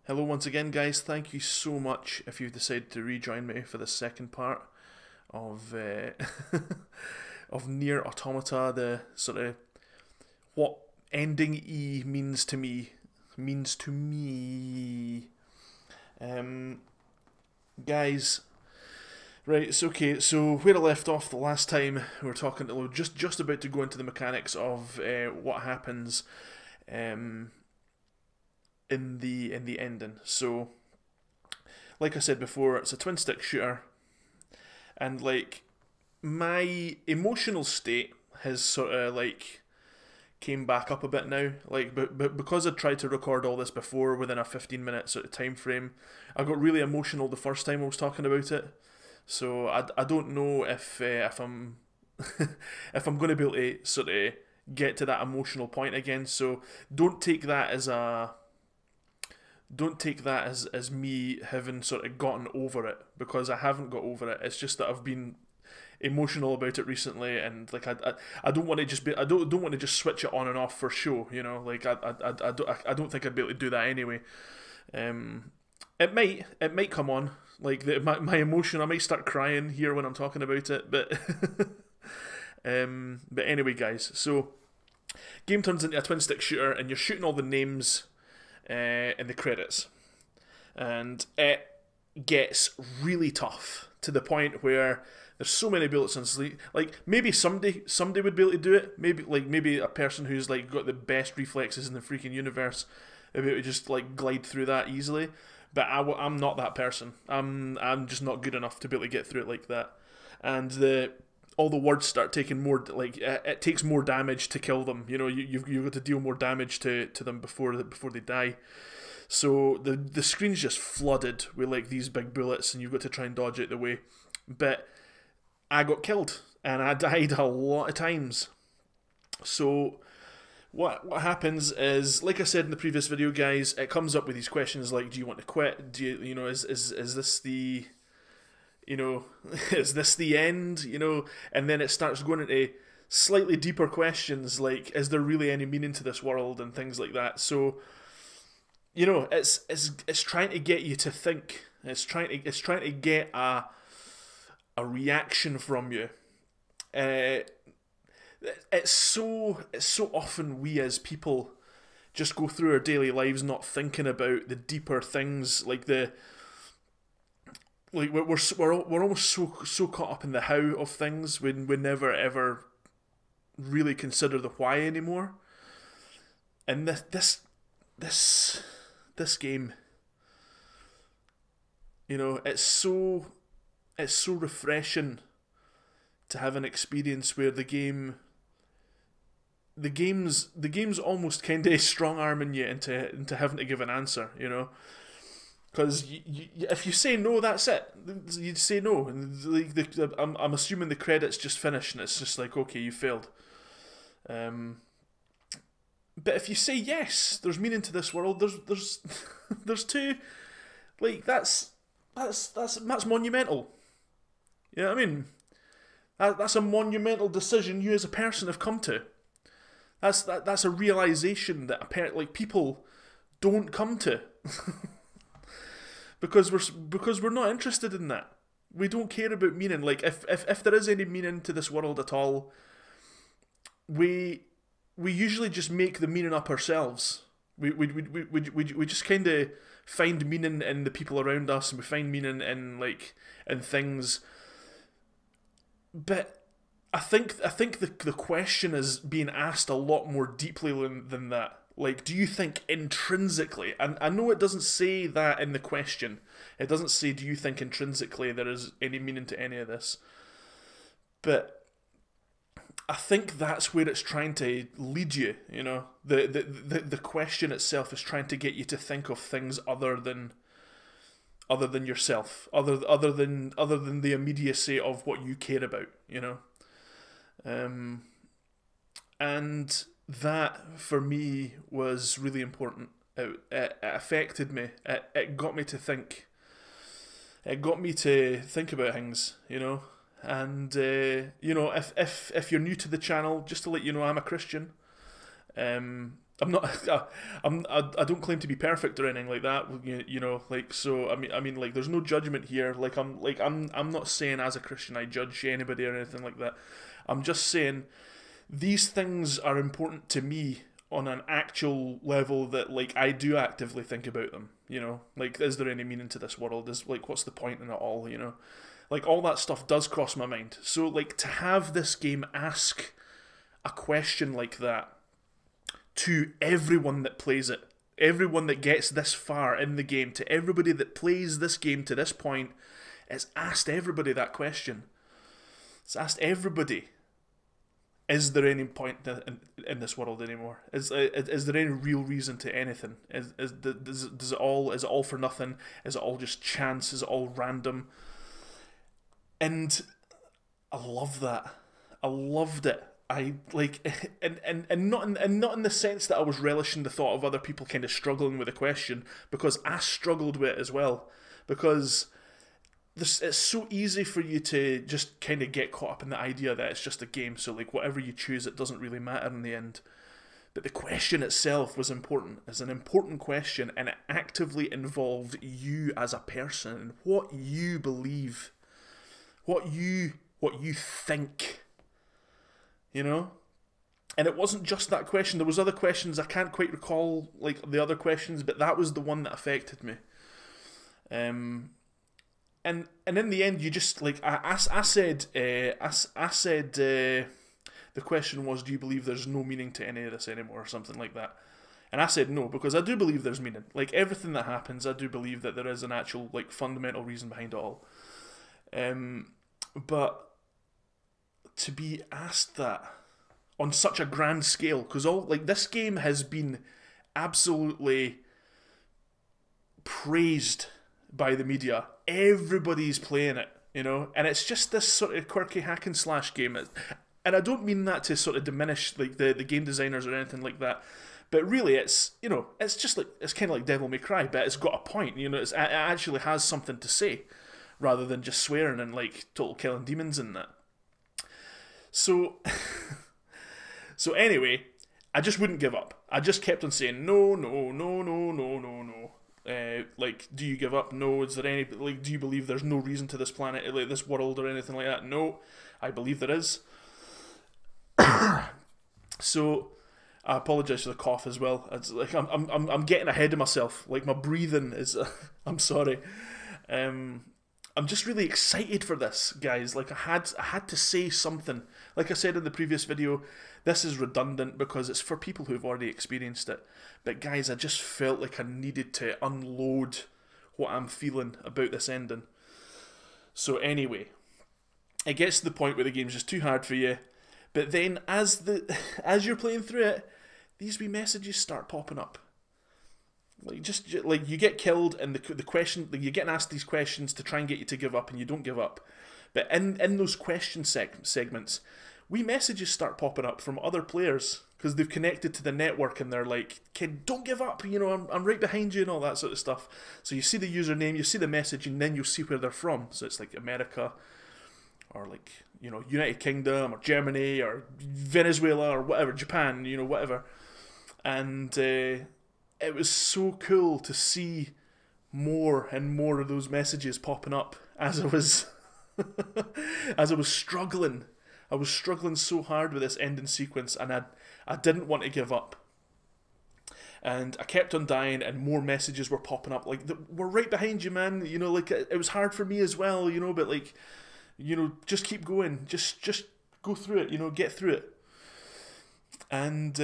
Hello once again, guys. Thank you so much if you've decided to rejoin me for the second part of of NieR Automata, the sort of what ending E means to me. Guys, right? It's okay. So where I left off the last time, we were talking. We were just about to go into the mechanics of what happens. In the ending. So, like I said before, it's a twin stick shooter, and like my emotional state has sort of like came back up a bit now. Like, but because I tried to record all this before within a 15-minute sort of time frame, I got really emotional the first time I was talking about it. So I don't know if I'm if I'm going to be able to sort of get to that emotional point again. So don't take that as as me having sort of gotten over it, because I haven't got over it. It's just that I've been emotional about it recently, and like I don't want to just be, I don't want to just switch it on and off for show, you know. Like I don't think I'd be able to do that anyway. It might come on, like my emotion. I might start crying here when I'm talking about it, but but anyway, guys. So game turns into a twin stick shooter, and you're shooting all the names in the credits, and it gets really tough to the point where there's so many bullets and sleep. Like maybe somebody would be able to do it. Maybe a person who's like got the best reflexes in the freaking universe would be able to just like glide through that easily. But I'm not that person. I'm just not good enough to be able to get through it like that. And all the words start taking more, like it takes more damage to kill them. You know, you've got to deal more damage to them before they die. So the screen's just flooded with like these big bullets, and you've got to try and dodge out the way. But I got killed, and I died a lot of times. So what happens is, like I said in the previous video, guys, it comes up with these questions like, do you want to quit? Do you know, is this the, you know, is this the end? You know, and then it starts going into slightly deeper questions like, is there really any meaning to this world, and things like that. So, you know, it's trying to get you to think. It's trying to get a reaction from you. It's so often we as people just go through our daily lives not thinking about the deeper things, like we're almost so caught up in the how of things when we never ever really consider the why anymore. And this game, you know, it's so refreshing to have an experience where the game's almost kind of strong arming you into having to give an answer, you know. Because if you say no, that's it. You'd say no, and I'm assuming the credits just finish, and it's just like, okay, you failed. But if you say yes, there's meaning to this world. There's there's two, like that's monumental. You know what I mean? That's a monumental decision you as a person have come to. That's a realization that like people don't come to. Because we're not interested in that. We don't care about meaning. Like if there is any meaning to this world at all, we usually just make the meaning up ourselves. We just kind of find meaning in the people around us, and we find meaning in things. But I think the question is being asked a lot more deeply than that. Like, do you think intrinsically, and I know it doesn't say that in the question, it doesn't say, do you think intrinsically there is any meaning to any of this, but I think that's where it's trying to lead you, you know. The question itself is trying to get you to think of things other than yourself, other than the immediacy of what you care about, you know. And that for me was really important. It affected me. It got me to think. It got me to think about things, you know. And you know, if you're new to the channel, just to let you know, I'm a Christian. I'm not. I don't claim to be perfect or anything like that. You know, like so. I mean, like, there's no judgment here. I'm not saying as a Christian I judge anybody or anything like that. I'm just saying these things are important to me on an actual level that, like, I do actively think about them. You know, like, is there any meaning to this world? Is, like, what's the point in it all? You know, like, all that stuff does cross my mind. So, like, to have this game ask a question like that to everyone that plays it, everyone that gets this far in the game, to everybody that plays this game to this point, it's asked everybody that question. It's asked everybody, is there any point in this world anymore? Is there any real reason to anything? Is it all for nothing? Is it all just chance? Is it all random? And I love that. I loved it. I like, and not in the sense that I was relishing the thought of other people kind of struggling with the question, because I struggled with it as well. Because it's so easy for you to just kind of get caught up in the idea that it's just a game, so like whatever you choose, it doesn't really matter in the end. But the question itself was important. It's an important question, and it actively involved you as a person and what you believe, what you think. You know? And it wasn't just that question. There was other questions. I can't quite recall, like, the other questions, but that was the one that affected me. And in the end, you just, like, I said the question was, do you believe there's no meaning to any of this anymore, or something like that? And I said no, because I do believe there's meaning. Like, everything that happens, I do believe that there is an actual, like, fundamental reason behind it all. But to be asked that on such a grand scale, because this game has been absolutely praised by the media. Everybody's playing it, you know, and it's just this sort of quirky hack and slash game. And I don't mean that to sort of diminish, like, the game designers or anything like that, but really it's, you know, it's just like, it's kind of like Devil May Cry, but it's got a point, you know, it actually has something to say, rather than just swearing and, like, total killing demons in that. So, so anyway, I just wouldn't give up. I just kept on saying, no, no, no, no, no, no, no. Like, do you give up? No. Is there any, like, do you believe there's no reason to this planet, like, this world or anything like that? No. I believe there is. So, I apologise for the cough as well. It's like, I'm getting ahead of myself. Like, my breathing is, I'm sorry. I'm just really excited for this, guys. Like, I had to say something. Like I said in the previous video, this is redundant because it's for people who've already experienced it. But guys, I just felt like I needed to unload what I'm feeling about this ending. So anyway, it gets to the point where the game's just too hard for you. But then as you're playing through it, these wee messages start popping up. Like, you get killed, and the question, like, you're getting asked these questions to try and get you to give up, and you don't give up. But in those question segments, wee messages start popping up from other players because they've connected to the network, and they're like, "Kid, don't give up. You know, I'm right behind you," and all that sort of stuff. So you see the username, you see the message, and then you'll see where they're from. So it's like America, or, like, you know, United Kingdom, or Germany, or Venezuela, or whatever, Japan, you know, whatever. And it was so cool to see more and more of those messages popping up as I was as I was struggling. I was struggling so hard with this ending sequence, and I didn't want to give up. And I kept on dying, and more messages were popping up, like, we're right behind you, man. You know, like, it was hard for me as well, you know, but, like, you know, just keep going. Just go through it, you know, get through it. And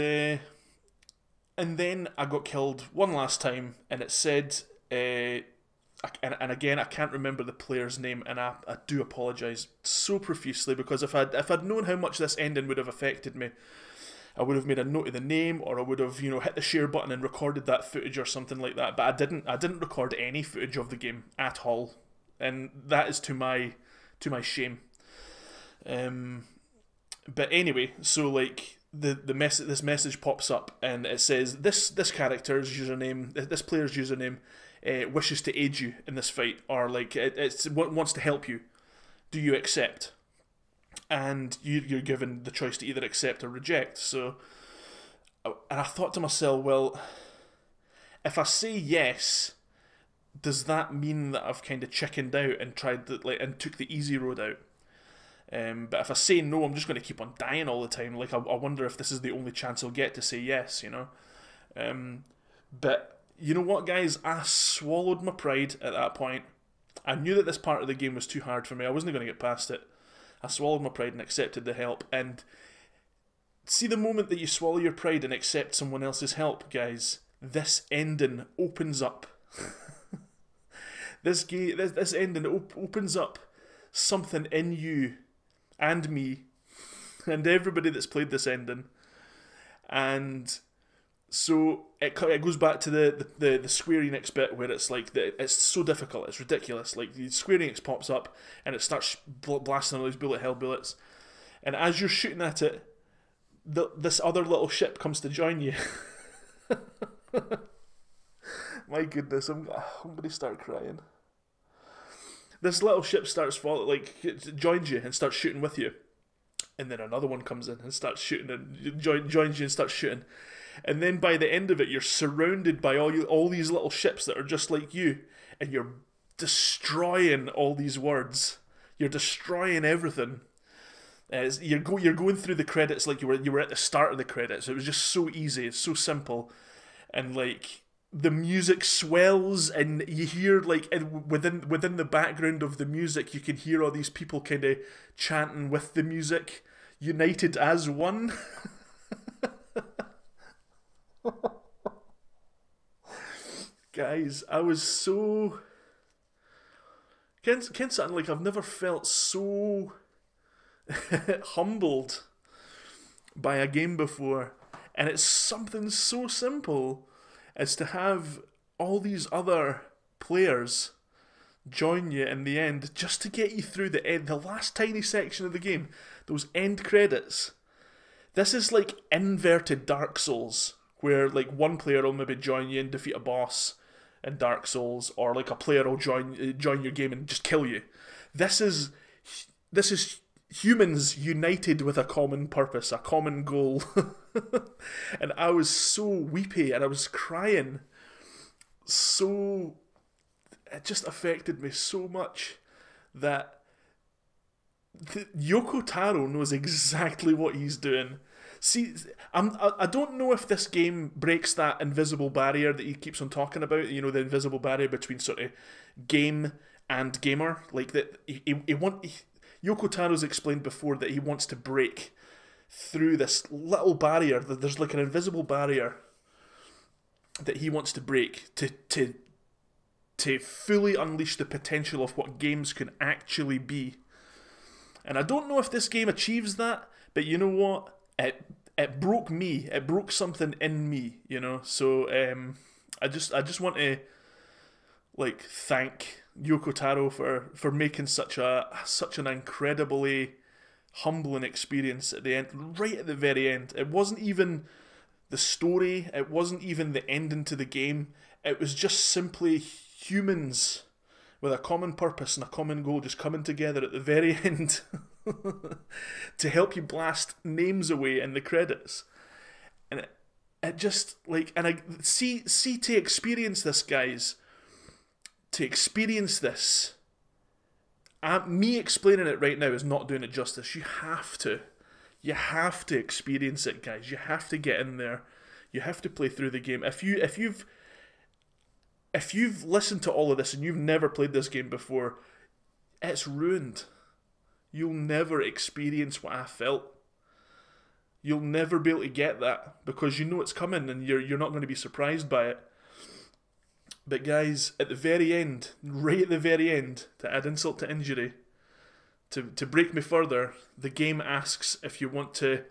then I got killed one last time, and it said, and again, I can't remember the player's name, and I do apologise so profusely, because if I'd known how much this ending would have affected me, I would have made a note of the name, or I would have, you know, hit the share button and recorded that footage or something like that. But I didn't. I didn't record any footage of the game at all, and that is to my shame. But anyway, so, like, this message pops up, and it says this character's username, this player's username, wishes to aid you in this fight, or, like, it wants to help you. Do you accept? And you're given the choice to either accept or reject. So And I thought to myself, well, if I say yes, does that mean that I've kind of chickened out and tried to, like, and took the easy road out? But if I say no, I'm just going to keep on dying all the time. Like, I wonder if this is the only chance I'll get to say yes, you know? But you know what, guys? I swallowed my pride at that point. I knew that this part of the game was too hard for me. I wasn't going to get past it. I swallowed my pride and accepted the help. And see, the moment that you swallow your pride and accept someone else's help, guys, this ending opens up. This ending opens up something in you and me and everybody that's played this ending. And so it goes back to the Square Enix bit where it's like it's so difficult, it's ridiculous. Like, the Square Enix pops up and it starts blasting all these bullet hell bullets, and as you're shooting at it, this other little ship comes to join you. My goodness, I'm going to start crying. This little ship starts falling, like, it joins you and starts shooting with you. And then another one comes in and starts shooting and joins you and starts shooting. And then by the end of it, you're surrounded by all these little ships that are just like you. And you're destroying all these words. You're destroying everything. You're going through the credits like you were at the start of the credits. It was just so easy. It's so simple. And, like, the music swells, and you hear, like, within the background of the music, you can hear all these people kind of chanting with the music, united as one. Guys, I was so... Ken something, like, I've never felt so humbled by a game before. And it's something so simple as to have all these other players join you in the end just to get you through the last tiny section of the game, those end credits. This is like inverted Dark Souls, where, like, one player will maybe join you and defeat a boss in Dark Souls, or, like, a player will join your game and just kill you. This is humans united with a common purpose, a common goal. And I was so weepy and I was crying. So it just affected me so much that Yoko Taro knows exactly what he's doing. See, I don't know if this game breaks that invisible barrier that he keeps on talking about, you know, the invisible barrier between sort of game and gamer. Like, that Yoko Taro's explained before that he wants to break through this little barrier. There's like an invisible barrier that he wants to break to fully unleash the potential of what games can actually be. And I don't know if this game achieves that, but you know what? It broke me. It broke something in me, you know. So I just want to, like, thank Yoko Taro for making such an incredibly humbling experience at the end, right at the very end. It wasn't even the story, it wasn't even the ending to the game, it was just simply humans with a common purpose and a common goal just coming together at the very end to help you blast names away in the credits. And it just, like, and I see to experience this, guys, to experience this, me explaining it right now is not doing it justice. You have to experience it, guys. You have to get in there. You have to play through the game. If you've listened to all of this and you've never played this game before, it's ruined. You'll never experience what I felt. You'll never be able to get that because you know it's coming and you're not going to be surprised by it. But guys, at the very end, right at the very end, to add insult to injury, to break me further, the game asks if you want to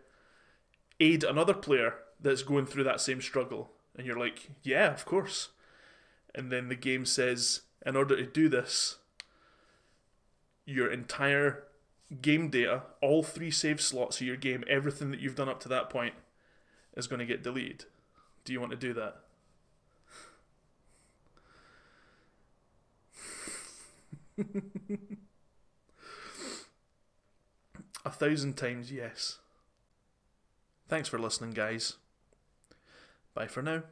aid another player that's going through that same struggle. And you're like, yeah, of course. And then the game says, in order to do this, your entire game data, all 3 save slots of your game, everything that you've done up to that point, is going to get deleted. Do you want to do that? 1,000 times yes. Thanks for listening, guys. Bye for now.